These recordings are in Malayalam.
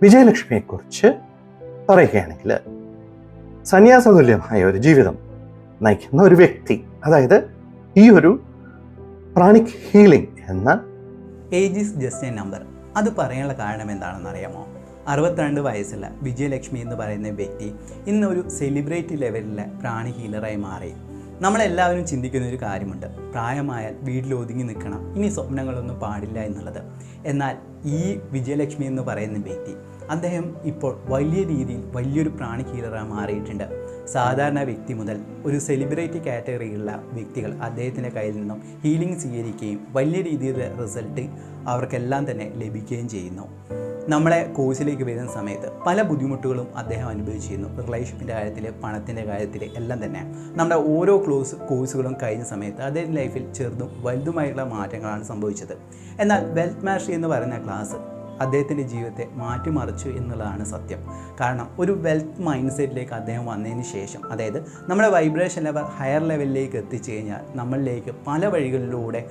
വിജയലക്ഷ്മിയെക്കുറിച്ച് പറയുകയാണെങ്കിൽ സന്യാസതുല്യമായ ഒരു ജീവിതം നയിക്കുന്ന ഒരു വ്യക്തി, അതായത് ഈ ഒരു പ്രാണിക് ഹീലിംഗ് എന്ന age is just A number. അത് പറയാനുള്ള കാരണം എന്താണെന്ന് അറിയാമോ? 62 വയസ്സുള്ള വിജയലക്ഷ്മി എന്ന് പറയുന്ന വ്യക്തി ഇന്നൊരു സെലിബ്രിറ്റി ലെവലിലെ പ്രാണി ഹീലറായി മാറി. നമ്മളെല്ലാവരും ചിന്തിക്കുന്ന ഒരു കാര്യമുണ്ട്, പ്രായമായാൽ വീട്ടിൽ ഒതുങ്ങി നിൽക്കണം, ഇനി സ്വപ്നങ്ങളൊന്നും പാടില്ല എന്നുള്ളത്. എന്നാൽ ഈ വിജയലക്ഷ്മി എന്ന് പറയുന്ന വ്യക്തി, അദ്ദേഹം ഇപ്പോൾ വലിയ രീതിയിൽ വലിയൊരു പ്രാണി ഹീലറായി മാറിയിട്ടുണ്ട്. സാധാരണ വ്യക്തി മുതൽ ഒരു സെലിബ്രിറ്റി കാറ്റഗറിയിലുള്ള വ്യക്തികൾ അദ്ദേഹത്തിൻ്റെ കയ്യിൽ നിന്നും ഹീലിംഗ് സ്വീകരിക്കുകയും വലിയ രീതിയിലുള്ള റിസൾട്ട് അവർക്കെല്ലാം തന്നെ ലഭിക്കുകയും ചെയ്യുന്നു. നമ്മളെ കോഴ്സിലേക്ക് വരുന്ന സമയത്ത് പല ബുദ്ധിമുട്ടുകളും അദ്ദേഹം അനുഭവിച്ചിരുന്നു. റിലേഷൻഷിപ്പിൻ്റെ കാര്യത്തിൽ, പണത്തിൻ്റെ കാര്യത്തിൽ എല്ലാം തന്നെ. നമ്മുടെ ഓരോ കോഴ്സുകളും കഴിഞ്ഞ സമയത്ത് അദ്ദേഹത്തിൻ്റെ ലൈഫിൽ ചെറുതും വലുതുമായിട്ടുള്ള മാറ്റങ്ങളാണ് സംഭവിച്ചത്. എന്നാൽ വെൽത്ത് മാസ്റ്ററി എന്ന് പറയുന്ന ക്ലാസ് അദ്ദേഹത്തിൻ്റെ ജീവിതത്തെ മാറ്റിമറിച്ചു എന്നുള്ളതാണ് സത്യം. കാരണം ഒരു വെൽത്ത് മൈൻഡ് സെറ്റിലേക്ക് അദ്ദേഹം വന്നതിന് ശേഷം, അതായത് നമ്മുടെ വൈബ്രേഷൻ ലെവൽ ഹയർ ലെവലിലേക്ക് എത്തിച്ചു കഴിഞ്ഞാൽ നമ്മളിലേക്ക് പല വഴികളിലൂടെ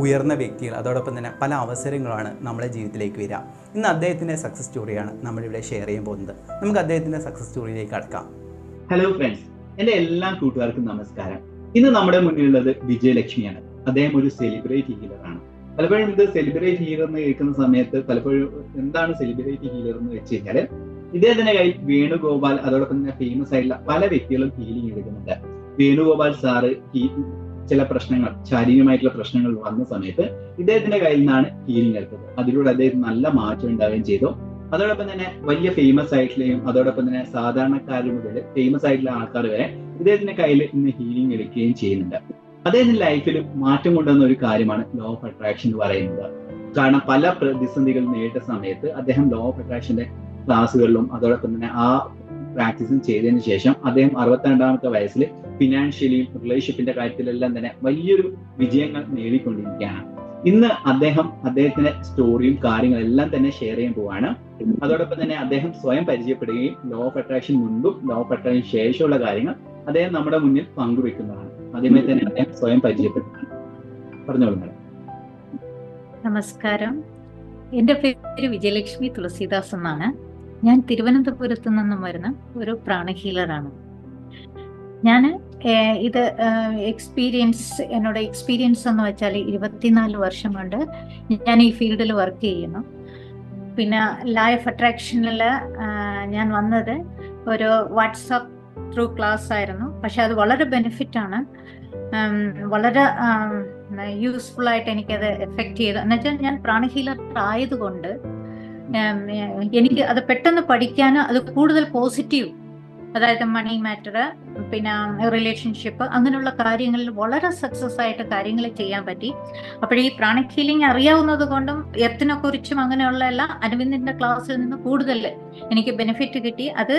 ഉയർന്ന വ്യക്തികൾ, അതോടൊപ്പം തന്നെ പല അവസരങ്ങളാണ് നമ്മുടെ ജീവിതത്തിലേക്ക് വരിക. ഇന്ന് അദ്ദേഹത്തിൻ്റെ സക്സസ് സ്റ്റോറിയാണ് നമ്മളിവിടെ ഷെയർ ചെയ്യാൻ പോകുന്നത്. നമുക്ക് അദ്ദേഹത്തിൻ്റെ സക്സസ് സ്റ്റോറിയിലേക്ക് കടക്കാം. ഹലോ ഫ്രണ്ട്സ്, എൻ്റെ എല്ലാ കൂട്ടുകാർക്കും നമസ്കാരം. ഇന്ന് നമ്മുടെ മുന്നിലുള്ളത് വിജയലക്ഷ്മിയാണ്. അദ്ദേഹം ഒരു സെലിബ്രിറ്റി ഹീലറാണ്. പലപ്പോഴും ഇത് സെലിബ്രിറ്റി ഹീലർ എന്ന് കേൾക്കുന്ന സമയത്ത് പലപ്പോഴും എന്താണ് സെലിബ്രിറ്റി ഹീലർ എന്ന് വെച്ച് കഴിഞ്ഞാല്, ഇദ്ദേഹത്തിന്റെ കയ്യിൽ വേണുഗോപാൽ, അതോടൊപ്പം തന്നെ ഫേമസ് ആയിട്ടുള്ള പല വ്യക്തികളും ഹീലിംഗ് എടുക്കുന്നുണ്ട്. വേണുഗോപാൽ സാറ് ചില പ്രശ്നങ്ങൾ, ശാരീരികമായിട്ടുള്ള പ്രശ്നങ്ങൾ വന്ന സമയത്ത് ഇദ്ദേഹത്തിന്റെ കയ്യിൽ നിന്നാണ് ഹീലിംഗ് എടുത്തത്. അതിലൂടെ അദ്ദേഹത്തിന് നല്ല മാറ്റം ഉണ്ടാവുകയും ചെയ്തു. അതോടൊപ്പം തന്നെ വലിയ ഫേമസ് ആയിട്ടുള്ളയും അതോടൊപ്പം തന്നെ സാധാരണക്കാർ മുതൽ ഫേമസ് ആയിട്ടുള്ള ആൾക്കാർ വരെ ഇദ്ദേഹത്തിന്റെ കയ്യിൽ ഇന്ന് ഹീലിംഗ് എടുക്കുകയും ചെയ്യുന്നുണ്ട്. അദ്ദേഹത്തിന്റെ ലൈഫിൽ മാറ്റം കൊണ്ടുവന്ന ഒരു കാര്യമാണ് ലോ ഓഫ് അട്രാക്ഷൻ എന്ന് പറയുന്നത്. കാരണം പല പ്രതിസന്ധികൾ നേരിട്ട സമയത്ത് അദ്ദേഹം ലോ ഓഫ് അട്രാക്ഷന്റെ ക്ലാസ്സുകളിലും അതോടൊപ്പം തന്നെ ആ പ്രാക്ടീസും ചെയ്തതിനു ശേഷം അദ്ദേഹം 62-ാമത്തെ വയസ്സിൽ ഫിനാൻഷ്യലിയും റിലേഷൻഷിപ്പിന്റെ കാര്യത്തിലെല്ലാം തന്നെ വലിയൊരു വിജയങ്ങൾ നേടിക്കൊണ്ടിരിക്കുകയാണ്. ഇന്ന് അദ്ദേഹത്തിന്റെ സ്റ്റോറിയും കാര്യങ്ങളെല്ലാം തന്നെ ഷെയർ ചെയ്യാൻ പോവാണ്. അതോടൊപ്പം തന്നെ അദ്ദേഹം സ്വയം പരിചയപ്പെടുകയും ലോ ഓഫ് അട്രാക്ഷൻ മുൻപും ലോ ഓഫ് അട്രാക്ഷൻ ശേഷമുള്ള കാര്യങ്ങൾ അദ്ദേഹം നമ്മുടെ മുന്നിൽ പങ്കുവെക്കുന്നതാണ്. ആദ്യമായി തന്നെ അദ്ദേഹം സ്വയം പരിചയപ്പെടുന്നതാണ്. പറഞ്ഞോളൂ മാഡം. നമസ്കാരം, എൻ്റെ പേര് വിജയലക്ഷ്മി തുളസീദാസ് എന്നാണ്. ഞാൻ തിരുവനന്തപുരത്ത് നിന്നും വരുന്ന ഒരു പ്രാണി ഹീലറാണ്. ഞാൻ ഇത് എന്നോട് എക്സ്പീരിയൻസ് എന്ന് വെച്ചാൽ 24 വർഷം കൊണ്ട് ഞാൻ ഈ ഫീൽഡിൽ വർക്ക് ചെയ്യുന്നു. പിന്നെ ലൈഫ് അട്രാക്ഷനിൽ ഞാൻ വന്നത് ഒരു വാട്സാപ്പ് ത്രൂ ക്ലാസ് ആയിരുന്നു. പക്ഷെ അത് വളരെ ബെനിഫിറ്റാണ്, വളരെ യൂസ്ഫുൾ ആയിട്ട് എനിക്കത് എഫക്റ്റ് ചെയ്തു. എന്നുവെച്ചാൽ ഞാൻ പ്രാണി ഹീലർ ആയതുകൊണ്ട് എനിക്ക് അത് പെട്ടെന്ന് പഠിക്കാനും അത് കൂടുതൽ പോസിറ്റീവ്, അതായത് മണി മാറ്റർ, പിന്നെ റിലേഷൻഷിപ്പ്, അങ്ങനെയുള്ള കാര്യങ്ങളിൽ വളരെ സക്സസ് ആയിട്ട് കാര്യങ്ങൾ ചെയ്യാൻ പറ്റി. അപ്പോൾ ഈ പ്രാണിക് ഹീലിംഗ് അറിയാവുന്നത് കൊണ്ടും എർത്തിനെ കുറിച്ചും അങ്ങനെയുള്ള എല്ലാം അരവിന്ദിന്റെ ക്ലാസ്സിൽ നിന്ന് കൂടുതൽ എനിക്ക് ബെനിഫിറ്റ് കിട്ടി. അത്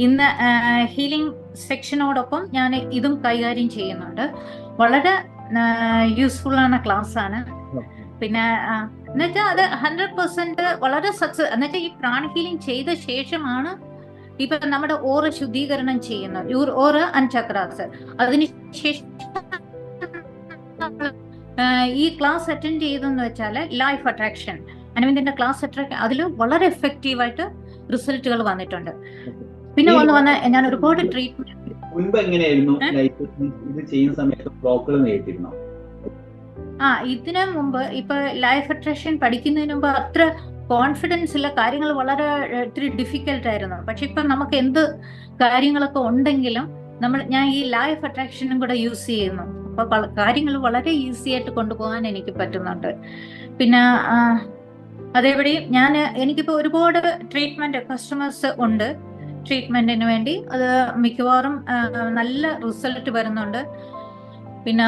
ഇന്ന് ഹീലിംഗ് സെക്ഷനോടൊപ്പം ഞാൻ ഇതും കൈകാര്യം ചെയ്യുന്നുണ്ട്. വളരെ യൂസ്ഫുൾ ആണ് ക്ലാസ്സാണ്. പിന്നെ എന്നുവെച്ചാൽ അത് 100% വളരെ സക്സസ്. എന്നുവെച്ചാൽ ഈ പ്രാണി ഹീലിംഗ് ചെയ്ത ശേഷമാണ് ഇപ്പൊ നമ്മുടെ ഓറ ശുദ്ധീകരണം ചെയ്യുന്നത്, ഓറ ആൻഡ് ചക്രാസ്. അതിനുശേഷം ഈ ക്ലാസ് അറ്റൻഡ് ചെയ്തെന്ന് വെച്ചാൽ ലൈഫ് അട്രാക്ഷൻ, അരവിന്ദിന്റെ ക്ലാസ് അട്രാക്ഷൻ, അതിൽ വളരെ എഫക്റ്റീവായിട്ട് റിസൾട്ടുകൾ വന്നിട്ടുണ്ട്. പിന്നെ വന്ന് ഞാൻ ഒരുപാട് ട്രീറ്റ്മെന്റ് മുൻപ് എങ്ങനെയായിരുന്നു ഇത് ചെയ്യുന്ന സമയത്ത് ബ്ലോക്കുകൾ നേരിട്ടിരുന്നോ? ഇതിനു മുമ്പ് ഇപ്പൊ ലൈഫ് അട്രാക്ഷൻ പഠിക്കുന്നതിന് മുമ്പ് അത്ര കോൺഫിഡൻസ് ഇല്ല, കാര്യങ്ങൾ വളരെ ഇത്തിരി ഡിഫിക്കൽട്ട് ആയിരുന്നു. പക്ഷെ ഇപ്പൊ നമുക്ക് എന്ത് കാര്യങ്ങളൊക്കെ ഉണ്ടെങ്കിലും ഞാൻ ഈ ലൈഫ് അട്രാക്ഷനും കൂടെ യൂസ് ചെയ്യുന്നു. അപ്പൊ കാര്യങ്ങൾ വളരെ ഈസി ആയിട്ട് കൊണ്ടുപോകാൻ എനിക്ക് പറ്റുന്നുണ്ട്. പിന്നെ അതേപടി എനിക്കിപ്പോ ഒരുപാട് ട്രീറ്റ്മെന്റ് കസ്റ്റമേഴ്സ് ഉണ്ട് ട്രീറ്റ്മെന്റിന് വേണ്ടി. അത് മിക്കവാറും നല്ല റിസൾട്ട് വരുന്നുണ്ട്. പിന്നെ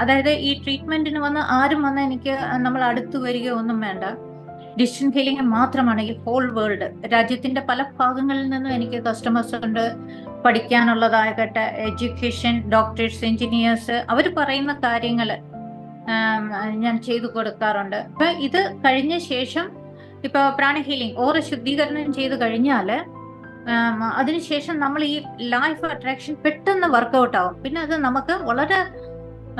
അതായത് ഈ ട്രീറ്റ്മെന്റിന് ആരും എനിക്ക് നമ്മൾ അടുത്ത് വരിക ഒന്നും വേണ്ട. ഡിസ്റ്റൻസ് ഹീലിംഗ് മാത്രമാണ് ഈ ഹോൾ വേൾഡ്, രാജ്യത്തിന്റെ പല ഭാഗങ്ങളിൽ നിന്നും എനിക്ക് കസ്റ്റമേഴ്സ് ഉണ്ട്. പഠിക്കാനുള്ളതാകട്ടെ, എഡ്യൂക്കേഷൻ, ഡോക്ടേഴ്സ്, എഞ്ചിനീയേഴ്സ്, അവർ പറയുന്ന കാര്യങ്ങൾ ഞാൻ ചെയ്തു കൊടുക്കാറുണ്ട്. അപ്പൊ ഇത് കഴിഞ്ഞ ശേഷം ഇപ്പൊ പ്രാണി ഹീലിംഗ് ഓറ ശുദ്ധീകരണം ചെയ്ത് കഴിഞ്ഞാല് അതിനുശേഷം നമ്മൾ ഈ ലൈഫ് അട്രാക്ഷൻ പെട്ടെന്ന് വർക്കൗട്ട് ആവും. പിന്നെ അത് നമുക്ക് വളരെ,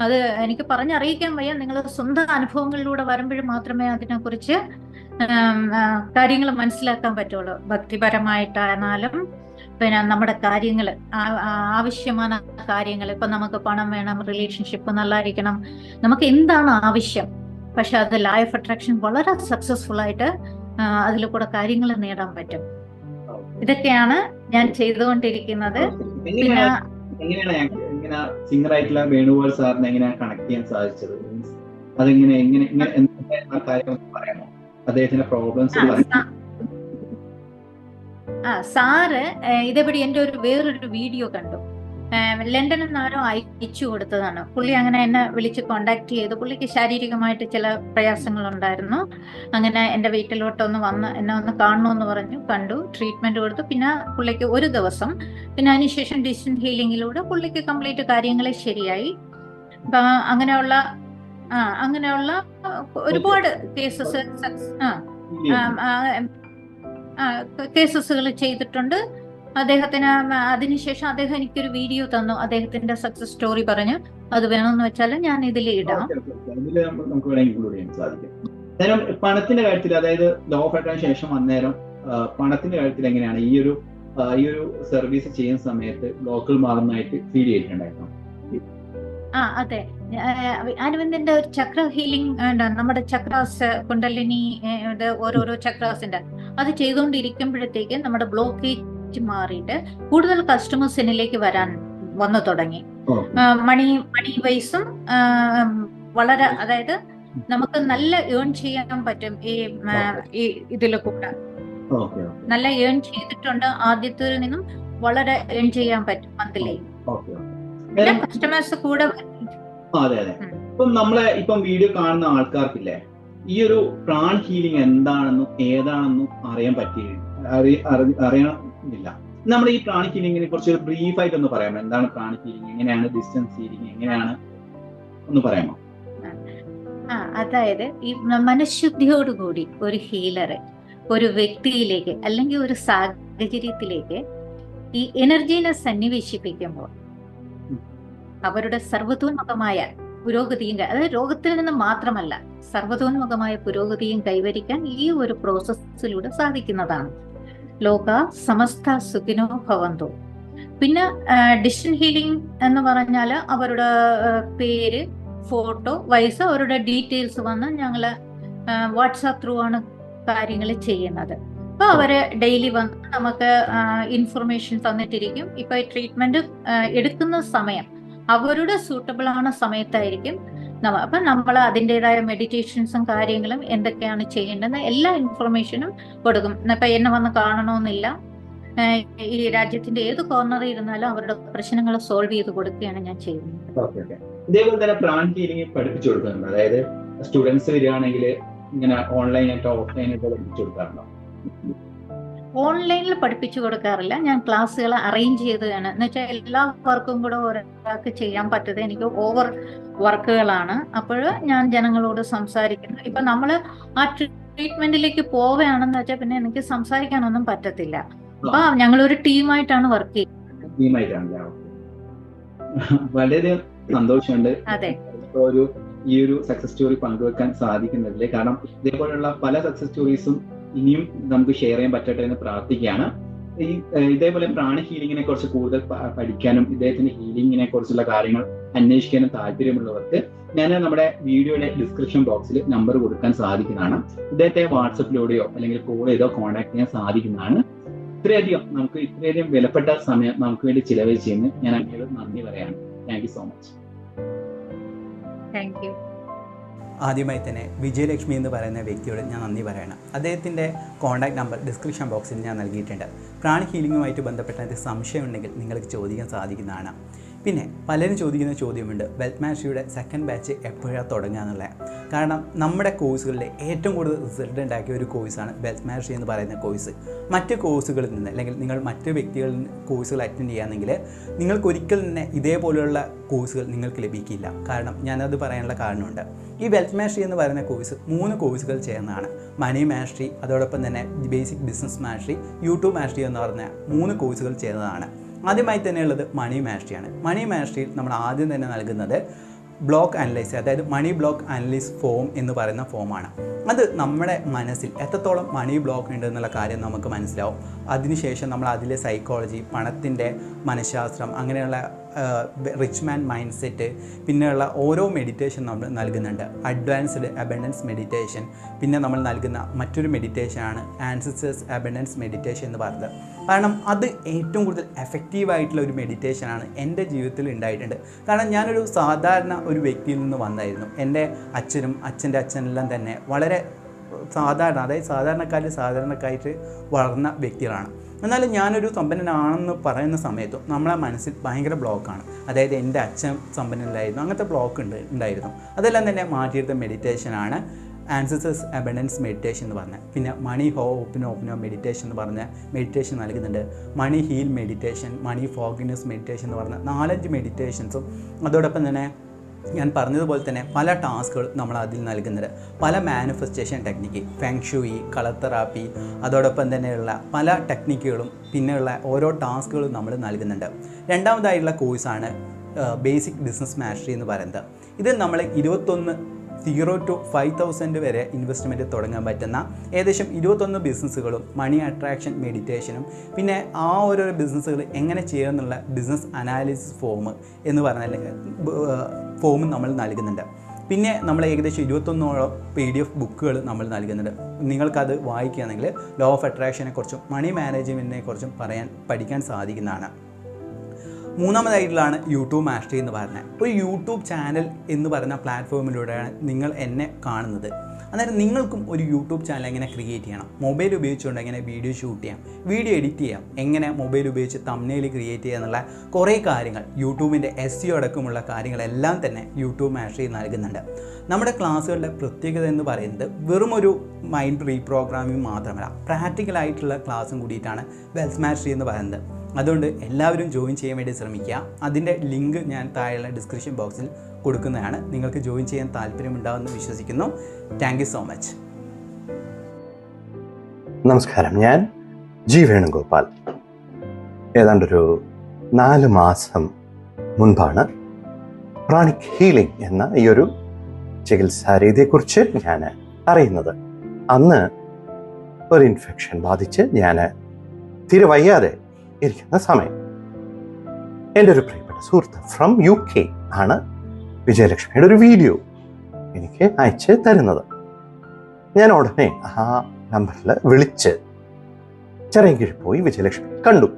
അത് എനിക്ക് പറഞ്ഞറിയിക്കാൻ വയ്യ. നിങ്ങൾ സ്വന്തം അനുഭവങ്ങളിലൂടെ വരുമ്പോഴും മാത്രമേ അതിനെക്കുറിച്ച് കാര്യങ്ങൾ മനസ്സിലാക്കാൻ പറ്റുള്ളൂ. ഭക്തിപരമായിട്ടായിരുന്നാലും പിന്നെ നമ്മുടെ കാര്യങ്ങൾ, ആവശ്യமான കാര്യങ്ങൾ, ഇപ്പൊ നമുക്ക് പണം വേണം, റിലേഷൻഷിപ്പ് നല്ലതായിരിക്കണം, നമുക്ക് എന്താണ് ആവശ്യം, പക്ഷെ അത് ലോ ഓഫ് അട്രാക്ഷൻ വളരെ സക്സസ്ഫുൾ ആയിട്ട് അതിൽ കൂടെ കാര്യങ്ങൾ നേടാൻ പറ്റും. ഇതൊക്കെയാണ് ഞാൻ ചെയ്തുകൊണ്ടിരിക്കുന്നത്. പിന്നെ എങ്ങനെയാണ് സിംഗർ ആയിട്ടുള്ള വേണുഗോപാൽ സാറിനെ എങ്ങനെയാണ് കണക്ട് ചെയ്യാൻ സാധിച്ചത്? അതെങ്ങനെ പറയാമോ? അദ്ദേഹത്തിന്റെ പ്രോബ്ലംസ് സാറ് ഇതേപടി എൻ്റെ വേറൊരു വീഡിയോ കണ്ടു. ലണ്ടനിൽ നിന്ന് ആരോ അയച്ചു കൊടുത്തതാണ്. പുള്ളി അങ്ങനെ എന്നെ വിളിച്ച് കോണ്ടാക്ട് ചെയ്തു. പുള്ളിക്ക് ശാരീരികമായിട്ട് ചില പ്രയാസങ്ങൾ ഉണ്ടായിരുന്നു. അങ്ങനെ എൻ്റെ വീട്ടിലോട്ടൊന്ന് വന്ന് എന്നെ ഒന്ന് കാണണമെന്ന് പറഞ്ഞു. കണ്ടു, ട്രീറ്റ്മെന്റ് കൊടുത്തു. പിന്നെ പുള്ളിക്ക് ഒരു ദിവസം, പിന്നെ അതിനുശേഷം ഡിസ്റ്റന്റ് ഹീലിംഗിലൂടെ പുള്ളിക്ക് കംപ്ലീറ്റ് കാര്യങ്ങൾ ശരിയായി. അപ്പൊ അങ്ങനെയുള്ള ഒരുപാട് കേസസുകൾ ചെയ്തിട്ടുണ്ട് അദ്ദേഹത്തിന്. അതിനുശേഷം അദ്ദേഹം എനിക്കൊരു വീഡിയോ തന്നു, അദ്ദേഹത്തിന്റെ സക്സസ് സ്റ്റോറി പറഞ്ഞു. അത് വേണമെന്ന് വെച്ചാൽ ഞാൻ ഇതിൽ ഇടാം. പണത്തിന്റെ കാര്യത്തിൽ, അതായത് ലോ ഓഫ് അട്രാക്ഷൻ ശേഷം അന്നേരം പണത്തിന്റെ കാര്യത്തിൽ എങ്ങനെയാണ് ഈ ഒരു സർവീസ് ചെയ്യുന്ന സമയത്ത് ബ്ലോക്കുകൾ മാറുന്നതായിട്ട് ഫീൽ ചെയ്തിട്ടുണ്ടായിരുന്നു? അതെ, അനുബന്ധിന്റെ ഒരു ചക്ര ഹീലിംഗ് നമ്മുടെ ചക്രാസ്, കുണ്ടലിനി, ഓരോരോ ചക്രാസിന്റെ അത് ചെയ്തുകൊണ്ടിരിക്കുമ്പോഴത്തേക്ക് നമ്മുടെ ബ്ലോക്കേജ് മാറിയിട്ട് കൂടുതൽ കസ്റ്റമേഴ്സ് എന്നിലേക്ക് വന്നു തുടങ്ങി. മണി വൈസും വളരെ, അതായത് നമുക്ക് നല്ല ഏൺ ചെയ്യാൻ പറ്റും ഈ ഇതിൽ കൂടെ. നല്ല ഏൺ ചെയ്തിട്ടുണ്ട്. ആദ്യത്തിൽ നിന്നും വളരെ ഏൺ ചെയ്യാൻ പറ്റും മന്ത്ലി. കസ്റ്റമേഴ്സ് കൂടെ. അതെ അതെ. ഇപ്പം വീഡിയോ കാണുന്ന ആൾക്കാർക്കില്ലേ, ഈ ഒരു പ്രാൺ ഹീലിംഗ് എന്താണെന്നും ഏതാണെന്നും അറിയണമെന്നില്ല. നമ്മുടെ ഈ പ്രാൺ ഹീലിംഗിനെ കുറിച്ച് ബ്രീഫ് ആയിട്ട് ഒന്ന് പറയാമോ? എന്താണ് പ്രാൺ ഹീലിംഗ്, എങ്ങനെയാണ് ഡിസ്റ്റൻസ് ഹീലിംഗ്, എങ്ങനെയാണ് ഒന്ന് പറയാമോ? അതായത് ഈ മനഃശുദ്ധിയോടുകൂടി ഒരു ഹീലർ ഒരു വ്യക്തിയിലേക്ക് അല്ലെങ്കിൽ ഒരു സാഹചര്യത്തിലേക്ക് ഈ എനർജീനെ സന്നിവേശിപ്പിക്കുമ്പോൾ അവരുടെ സർവ്വതോന്മുഖമായ പുരോഗതിയും, അതായത് രോഗത്തിൽ നിന്ന് മാത്രമല്ല സർവ്വതോന്മുഖമായ പുരോഗതിയും കൈവരിക്കാൻ ഈ ഒരു പ്രോസസ്സിലൂടെ സാധിക്കുന്നതാണ്. ലോക സമസ്ത സുഖിനോ ഭവന്തു. പിന്നെ ഡിസ്റ്റന്റ് ഹീലിംഗ് എന്ന് പറഞ്ഞാൽ അവരുടെ പേര്, ഫോട്ടോ, വയസ്സ്, അവരുടെ ഡീറ്റെയിൽസ് വന്ന് ഞങ്ങള് വാട്സാപ്പ് ത്രൂ ആണ് കാര്യങ്ങൾ ചെയ്യുന്നത്. അപ്പൊ അവര് ഡെയിലി വന്ന് നമുക്ക് ഇൻഫർമേഷൻ തന്നിട്ടിരിക്കും. ഇപ്പൊ ട്രീറ്റ്മെന്റ് എടുക്കുന്ന സമയം അവരുടെ സൂട്ടബിൾ ആണ് സമയത്തായിരിക്കും. അപ്പൊ നമ്മൾ അതിൻ്റെതായ മെഡിറ്റേഷൻസും കാര്യങ്ങളും എന്തൊക്കെയാണ് ചെയ്യേണ്ടത് എല്ലാ ഇൻഫർമേഷനും കൊടുക്കും. ഇപ്പൊ എന്നെ വന്ന് കാണണമെന്നില്ല, ഈ രാജ്യത്തിന്റെ ഏത് കോർണറിൽ ഇരുന്നാലും അവരുടെ പ്രശ്നങ്ങൾ സോൾവ് ചെയ്ത് കൊടുക്കുകയാണ് ഞാൻ ചെയ്യുന്നത്. ഇതേപോലെ തന്നെ പ്രാൺ ഹീലിംഗ് പഠിപ്പിച്ചു കൊടുക്കുന്നുണ്ട്. അതായത് സ്റ്റുഡൻസ് വരികയാണെങ്കിൽ ഇങ്ങനെ ഓൺലൈനായിട്ടോ ഓഫ്ലൈനായിട്ടോ പഠിപ്പിച്ചു കൊടുക്കാറുണ്ടോ? ഓൺലൈനിൽ പഠിപ്പിച്ചു കൊടുക്കാറില്ല. ഞാൻ ക്ലാസ്സുകൾ അറേഞ്ച് ചെയ്തതാണ്. എന്ന് വെച്ചാൽ എല്ലാ വർക്കും കൂടെ ഒരാൾക്ക് ചെയ്യാൻ പറ്റത് എനിക്ക് ഓവർ വർക്കുകളാണ്. അപ്പോൾ ഞാൻ ജനങ്ങളോട് സംസാരിക്കുന്നു. ഇപ്പൊ നമ്മള് ആ ട്രീറ്റ്മെന്റിലേക്ക് പോവുകയാണെന്ന് വെച്ചാൽ പിന്നെ എനിക്ക് സംസാരിക്കാനൊന്നും പറ്റത്തില്ല. അപ്പൊ ഞങ്ങളൊരു ടീമായിട്ടാണ് വർക്ക് ചെയ്യുന്നത്. വളരെ സന്തോഷമുണ്ട് അതെ ഈ ഒരു സക്സസ് സ്റ്റോറി പങ്കുവെക്കാൻ സാധിക്കുന്നില്ലേ. കാരണം ഇതേപോലുള്ള പല സക്സസ് സ്റ്റോറീസും ഇനിയും നമുക്ക് ഷെയർ ചെയ്യാൻ പറ്റട്ടെ എന്ന് പ്രാർത്ഥിക്കുകയാണ്. ഇതേപോലെ പ്രാണ ഹീലിംഗിനെ കുറിച്ച് കൂടുതൽ പഠിക്കാനും ഇദ്ദേഹത്തിന്റെ ഹീലിംഗിനെ കുറിച്ചുള്ള കാര്യങ്ങൾ അന്വേഷിക്കാനും താല്പര്യമുള്ളവർക്ക് ഞാൻ നമ്മുടെ വീഡിയോയുടെ ഡിസ്ക്രിപ്ഷൻ ബോക്സിൽ നമ്പർ കൊടുക്കാൻ സാധിക്കുന്നതാണ്. ഇദ്ദേഹത്തെ വാട്സപ്പിലൂടെയോ അല്ലെങ്കിൽ കോൾ ചെയ്തോ കോൺടാക്ട് ചെയ്യാൻ സാധിക്കുന്നതാണ്. ഇത്രയധികം വിലപ്പെട്ട സമയം നമുക്ക് വേണ്ടി ചിലവഴിച്ചെന്ന് ഞാൻ അങ്ങോട്ട് നന്ദി പറയാണ്. Thank you so much. Thank you. ആദ്യമായി തന്നെ വിജയലക്ഷ്മി എന്ന് പറയുന്ന വ്യക്തിയോട് ഞാൻ നന്ദി പറയണം. അദ്ദേഹത്തിൻ്റെ കോൺടാക്ട് നമ്പർ ഡിസ്ക്രിപ്ഷൻ ബോക്സിൽ ഞാൻ നൽകിയിട്ടുണ്ട്. പ്രാണി ഹീലിംഗുമായിട്ട് ബന്ധപ്പെട്ട സംശയമുണ്ടെങ്കിൽ നിങ്ങൾക്ക് ചോദിക്കാൻ സാധിക്കുന്നതാണ്. പിന്നെ പലരും ചോദിക്കുന്ന ചോദ്യമുണ്ട്, വെൽത്ത് മാസ്റ്ററിയുടെ സെക്കൻഡ് ബാച്ച് എപ്പോഴാണ് തുടങ്ങുക എന്നുള്ളത്. കാരണം നമ്മുടെ കോഴ്സുകളിലെ ഏറ്റവും കൂടുതൽ റിസൾട്ട് ഉണ്ടാക്കിയ ഒരു കോഴ്സാണ് വെൽത്ത് മാസ്റ്ററി എന്ന് പറയുന്ന കോഴ്സ്. മറ്റ് കോഴ്സുകളിൽ നിന്ന് അല്ലെങ്കിൽ നിങ്ങൾ മറ്റ് വ്യക്തികളിൽ നിന്ന് കോഴ്സുകൾ അറ്റൻഡ് ചെയ്യുകയാണെങ്കിൽ നിങ്ങൾക്ക് ഒരിക്കലും തന്നെ ഇതേപോലെയുള്ള കോഴ്സുകൾ നിങ്ങൾക്ക് ലഭിക്കില്ല. കാരണം ഞാനത് പറയാനുള്ള കാരണമുണ്ട്. ഈ വെൽത്ത് മാസ്റ്ററി എന്ന് പറയുന്ന കോഴ്സ് 3 കോഴ്സുകൾ ചേർന്നതാണ്. മണി മാസ്റ്ററി, അതോടൊപ്പം തന്നെ basic business mastery, YouTube mastery എന്ന് പറഞ്ഞ 3 കോഴ്സുകൾ ചേർന്നതാണ്. ആദ്യമായി തന്നെ ഉള്ളത് മണി മാസ്റ്ററിയാണ്. മണി മാസ്റ്ററിയിൽ നമ്മൾ ആദ്യം തന്നെ നൽകുന്നത് ബ്ലോക്ക് അനലൈസ്, അതായത് മണി ബ്ലോക്ക് അനലൈസ് ഫോം എന്ന് പറയുന്ന ഫോമാണ്. അത് നമ്മുടെ മനസ്സിൽ എത്രത്തോളം മണി ബ്ലോക്ക് ഉണ്ട് എന്നുള്ള കാര്യം നമുക്ക് മനസ്സിലാവും. അതിനുശേഷം നമ്മൾ അതിലെ സൈക്കോളജി, പണത്തിൻ്റെ മനഃശാസ്ത്രം, അങ്ങനെയുള്ള റിച്ച് മാൻ മൈൻഡ് സെറ്റ്, പിന്നെയുള്ള ഓരോ മെഡിറ്റേഷൻ നമ്മൾ നൽകുന്നുണ്ട്. അഡ്വാൻസ്ഡ് അബണ്ടൻസ് മെഡിറ്റേഷൻ, പിന്നെ നമ്മൾ നൽകുന്ന മറ്റൊരു മെഡിറ്റേഷനാണ് ആൻസിസ്റ്റേഴ്സ് അബണ്ടൻസ് മെഡിറ്റേഷൻ എന്ന് പറയുന്നത്. കാരണം അത് ഏറ്റവും കൂടുതൽ എഫക്റ്റീവായിട്ടുള്ള ഒരു മെഡിറ്റേഷനാണ് എൻ്റെ ജീവിതത്തിൽ ഉണ്ടായിട്ടുണ്ട്. കാരണം ഞാനൊരു സാധാരണ ഒരു വ്യക്തിയിൽ നിന്ന് വന്നായിരുന്നു. എൻ്റെ അച്ഛനും അച്ഛൻ്റെ അച്ഛനെല്ലാം തന്നെ വളരെ സാധാരണ, അതായത് സാധാരണക്കാരായിട്ട് വളർന്ന വ്യക്തികളാണ്. എന്നാലും ഞാനൊരു സമ്പന്നനാണെന്ന് പറയുന്ന സമയത്തും നമ്മളെ മനസ്സിൽ ഭയങ്കര ബ്ലോക്കാണ്. അതായത് എൻ്റെ അച്ഛൻ സമ്പന്നനായിരുന്നു, അങ്ങനത്തെ ബ്ലോക്ക് ഉണ്ടായിരുന്നു. അതെല്ലാം തന്നെ മാറ്റിയെടുത്ത മെഡിറ്റേഷനാണ് ആൻസിസ്റ്റേഴ്സ് അബണ്ടൻസ് മെഡിറ്റേഷൻ എന്ന് പറഞ്ഞത്. പിന്നെ മണി ഓപ്പനോ മെഡിറ്റേഷൻ എന്ന് പറഞ്ഞ മെഡിറ്റേഷൻ നൽകുന്നുണ്ട്. മണി ഹീൽ മെഡിറ്റേഷൻ, മണി ഫോർഗിവ്നെസ് മെഡിറ്റേഷൻ എന്ന് പറഞ്ഞ 4-5 മെഡിറ്റേഷൻസും, അതോടൊപ്പം തന്നെ ഞാൻ പറഞ്ഞതുപോലെ തന്നെ പല ടാസ്കുകൾ നമ്മൾ അതിൽ നൽകുന്നുണ്ട്. പല manifestation technique, Feng shui, colour therapy, അതോടൊപ്പം തന്നെയുള്ള പല ടെക്നിക്കുകളും പിന്നെയുള്ള ഓരോ ടാസ്കുകളും നമ്മൾ നൽകുന്നുണ്ട്. രണ്ടാമതായിട്ടുള്ള കോഴ്സാണ് ബേസിക് ബിസിനസ് മാസ്റ്ററി എന്ന് പറയുന്നത്. ഇതിൽ നമ്മൾ 0 to 5,000 വരെ ഇൻവെസ്റ്റ്മെൻറ്റ് തുടങ്ങാൻ പറ്റുന്ന ഏകദേശം 21 ബിസിനസ്സുകളും മണി അട്രാക്ഷൻ മെഡിറ്റേഷനും പിന്നെ ആ ഓരോ ബിസിനസ്സുകൾ എങ്ങനെ ചെയ്യുമെന്നുള്ള ബിസിനസ് അനാലിസിസ് ഫോം എന്ന് പറഞ്ഞാൽ ഫോമും നമ്മൾ നൽകുന്നുണ്ട്. പിന്നെ നമ്മൾ ഏകദേശം 21 PDF ബുക്കുകൾ നമ്മൾ നൽകുന്നുണ്ട്. നിങ്ങൾക്കത് വായിക്കുകയാണെങ്കിൽ ലോ ഓഫ് അട്രാക്ഷനെ കുറിച്ചും മണി മാനേജ്മെൻറ്റിനെ കുറിച്ചും പഠിക്കാൻ സാധിക്കുന്നതാണ്. മൂന്നാമതായിട്ടുള്ളതാണ് യൂട്യൂബ് മാസ്റ്ററി എന്ന് പറഞ്ഞത്. ഒരു യൂട്യൂബ് ചാനൽ എന്ന് പറയുന്ന പ്ലാറ്റ്ഫോമിലൂടെയാണ് നിങ്ങൾ എന്നെ കാണുന്നത്. അന്നേരം നിങ്ങൾക്കും ഒരു യൂട്യൂബ് ചാനൽ എങ്ങനെ ക്രിയേറ്റ് ചെയ്യണം, മൊബൈൽ ഉപയോഗിച്ചുകൊണ്ട് എങ്ങനെ വീഡിയോ ഷൂട്ട് ചെയ്യാം, വീഡിയോ എഡിറ്റ് ചെയ്യാം, എങ്ങനെ മൊബൈൽ ഉപയോഗിച്ച് തംബ്നെയിൽ ക്രിയേറ്റ് ചെയ്യുക എന്നുള്ള കുറേ കാര്യങ്ങൾ, യൂട്യൂബിൻ്റെ SEO അടക്കമുള്ള കാര്യങ്ങളെല്ലാം തന്നെ യൂട്യൂബ് മാസ്റ്ററി നൽകുന്നുണ്ട്. നമ്മുടെ ക്ലാസ്സുകളുടെ പ്രത്യേകത എന്ന് പറയുന്നത് വെറും ഒരു മൈൻഡ് റീപ്രോഗ്രാമിംഗ് മാത്രമല്ല, പ്രാക്ടിക്കലായിട്ടുള്ള ക്ലാസ്സും കൂടിയിട്ടാണ് വെൽത്ത് മാസ്റ്ററി എന്ന് പറയുന്നത്. അതുകൊണ്ട് എല്ലാവരും ജോയിൻ ചെയ്യാൻ വേണ്ടി ശ്രമിക്കുക. അതിൻ്റെ ലിങ്ക് ഞാൻ താഴെയുള്ള ഡിസ്ക്രിപ്ഷൻ ബോക്സിൽ കൊടുക്കുന്നതാണ്. നിങ്ങൾക്ക് ജോയിൻ ചെയ്യാൻ താല്പര്യമുണ്ടാകുമെന്ന് വിശ്വസിക്കുന്നു. Thank you so much. നമസ്കാരം, ഞാൻ ജി വേണുഗോപാൽ. ഏതാണ്ടൊരു 4 മാസം മുൻപാണ് പ്രാണിക് ഹീലിംഗ് എന്ന ഈ ഒരു ചികിത്സാ രീതിയെക്കുറിച്ച് ഞാൻ അറിയുന്നത്. അന്ന് ഒരു ഇൻഫെക്ഷൻ ബാധിച്ച് ഞാൻ തീരെ വയ്യാതെ ഇരിക്കുന്ന സമയം എൻ്റെ ഒരു പ്രിയപ്പെട്ട സുഹൃത്ത് ഫ്രം UK ആണ് വിജയലക്ഷ്മിയുടെ ഒരു വീഡിയോ എനിക്ക് അയച്ച് തരുന്നത്. ഞാൻ ഉടനെ ആ നമ്പറിൽ വിളിച്ച് ചെറിയൻകീഴ് പോയി വിജയലക്ഷ്മി കണ്ടു.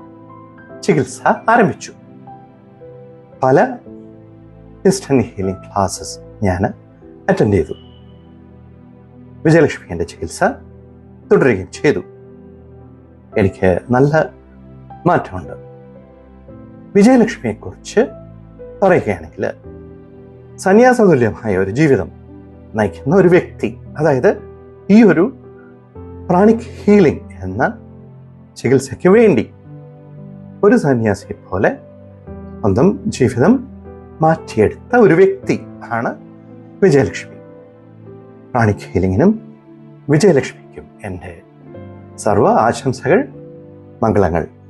ചികിത്സ ആരംഭിച്ചു. പല ഇൻസ്റ്റന്റ് ഹീലിംഗ് ക്ലാസ്സസ് ഞാൻ അറ്റൻഡ് ചെയ്തു. വിജയലക്ഷ്മി എൻ്റെ ചികിത്സ തുടരുകയും ചെയ്തു. എനിക്ക് നല്ല മാറ്റമുണ്ട്. വിജയലക്ഷ്മിയെക്കുറിച്ച് പറയുകയാണെങ്കിൽ സന്യാസതുല്യമായ ഒരു ജീവിതം നയിക്കുന്ന ഒരു വ്യക്തി, അതായത് ഈ ഒരു പ്രാണിക് ഹീലിംഗ് എന്ന ചികിത്സയ്ക്ക് വേണ്ടി ഒരു സന്യാസിയെ പോലെ സ്വന്തം ജീവിതം മാറ്റിയെടുത്ത ഒരു വ്യക്തി ആണ് വിജയലക്ഷ്മി. പ്രാണിക് ഹീലിംഗിനും വിജയലക്ഷ്മിക്കും എൻ്റെ സർവ്വ ആശംസകൾ, മംഗളങ്ങൾ.